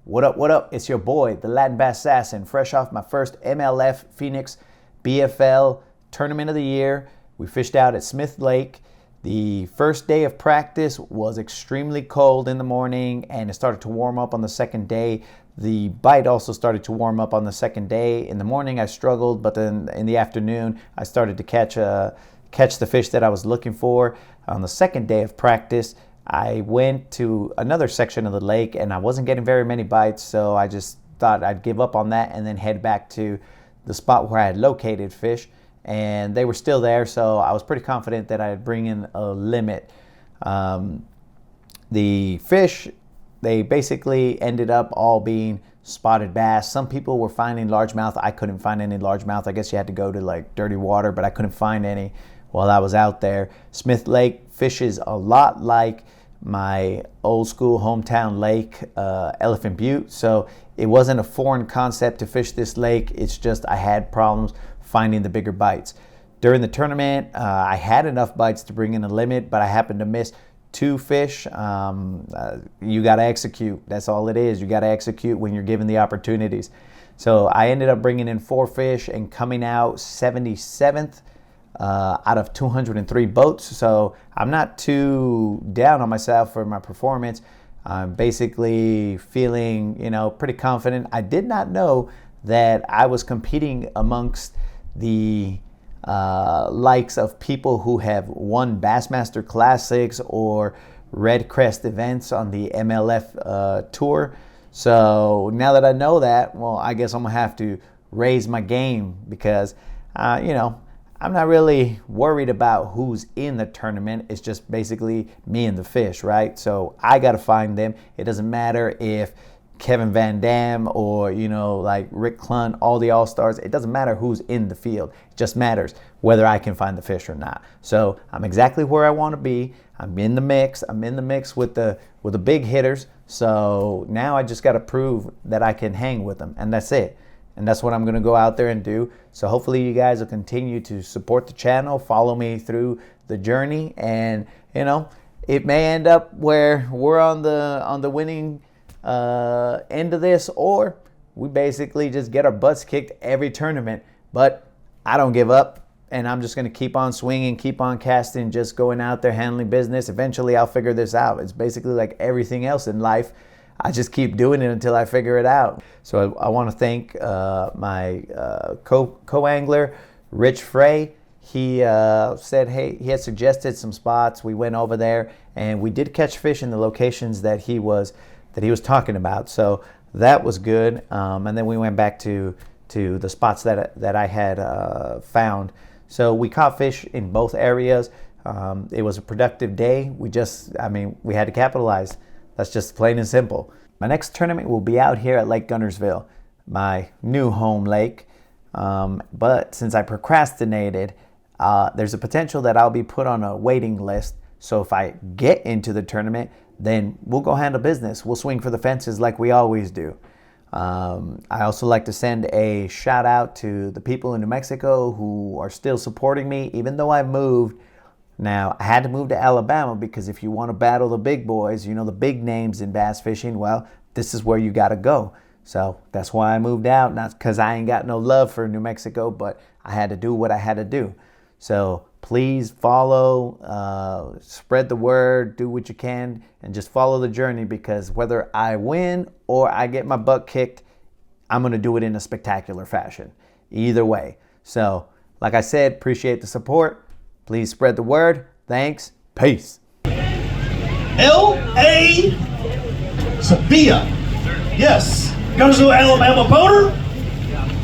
What up, what up? It's your boy, the Latin Bass Assassin, fresh off my first MLF Phoenix BFL tournament of the year. We fished out at Smith Lake. The first day of practice was extremely cold in the morning, and it started to warm up on the second day. The bite also started to warm up on the second day. In the morning I struggled, but then in the afternoon I started to catch the fish that I was looking for. On the second day of practice, I went to another section of the lake and I wasn't getting very many bites, so I just thought I'd give up on that and then head back to the spot where I had located fish, and they were still there, so I was pretty confident that I'd bring in a limit. The fish, they basically ended up all being spotted bass. Some people were finding largemouth. I couldn't find any largemouth. I guess you had to go to like dirty water, but I couldn't find any while I was out there. Smith Lake fishes a lot like my old school hometown lake, Elephant Butte, so it wasn't a foreign concept to fish this lake. It's just I had problems finding the bigger bites. During the tournament, I had enough bites to bring in a limit, but I happened to miss 2 fish. You got to execute. That's all it is. You got to execute when you're given the opportunities. So I ended up bringing in 4 fish and coming out 77th out of 203 boats. So I'm not too down on myself for my performance. I'm basically feeling, pretty confident. I did not know that I was competing amongst the likes of people who have won Bassmaster Classics or Red Crest events on the MLF tour. So now that I know that, well, I guess I'm gonna have to raise my game because, I'm not really worried about who's in the tournament. It's just basically me and the fish, right? So I got to find them. It doesn't matter if Kevin Van Dam or, like Rick Clunt, all the all-stars. It doesn't matter who's in the field. It just matters whether I can find the fish or not. So I'm exactly where I want to be. I'm in the mix. I'm in the mix with the big hitters. So now I just got to prove that I can hang with them, and that's it. And that's what I'm going to go out there and do. So hopefully you guys will continue to support the channel, follow me through the journey, and it may end up where we're on the winning end of this, or we basically just get our butts kicked every tournament. But I don't give up, and I'm just going to keep on swinging, keep on casting, just going out there handling business. Eventually I'll figure this out. It's basically like everything else in life. I just keep doing it until I figure it out. So I want to thank my co-angler, Rich Frey. He said, hey, he had suggested some spots. We went over there and we did catch fish in the locations that he was talking about. So that was good. And then we went back to the spots that I had found. So we caught fish in both areas. It was a productive day. We had to capitalize. That's just plain and simple. My next tournament will be out here at Lake Guntersville, my new home lake. But since I procrastinated, there's a potential that I'll be put on a waiting list. So if I get into the tournament, then we'll go handle business. We'll swing for the fences like we always do. I also like to send a shout out to the people in New Mexico who are still supporting me, even though I moved. Now, I had to move to Alabama because if you want to battle the big boys, the big names in bass fishing, well, this is where you got to go. So that's why I moved out, not because I ain't got no love for New Mexico, but I had to do what I had to do. So please follow, spread the word, do what you can, and just follow the journey, because whether I win or I get my butt kicked, I'm going to do it in a spectacular fashion. Either way. So, like I said, appreciate the support. Please spread the word. Thanks. Peace. L.A. Sevilla. Yes. Guntersville, Alabama boater.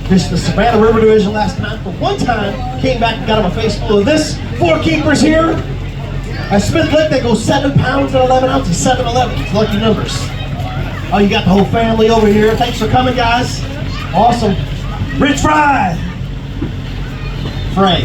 Fished the Savannah River Division last time. For one time, came back and got him a face full of this. 4 keepers here. At Smith Lake, they go 7 pounds and 11 ounces. 7-11. It's lucky numbers. Oh, you got the whole family over here. Thanks for coming, guys. Awesome. Rich Fry. Fry.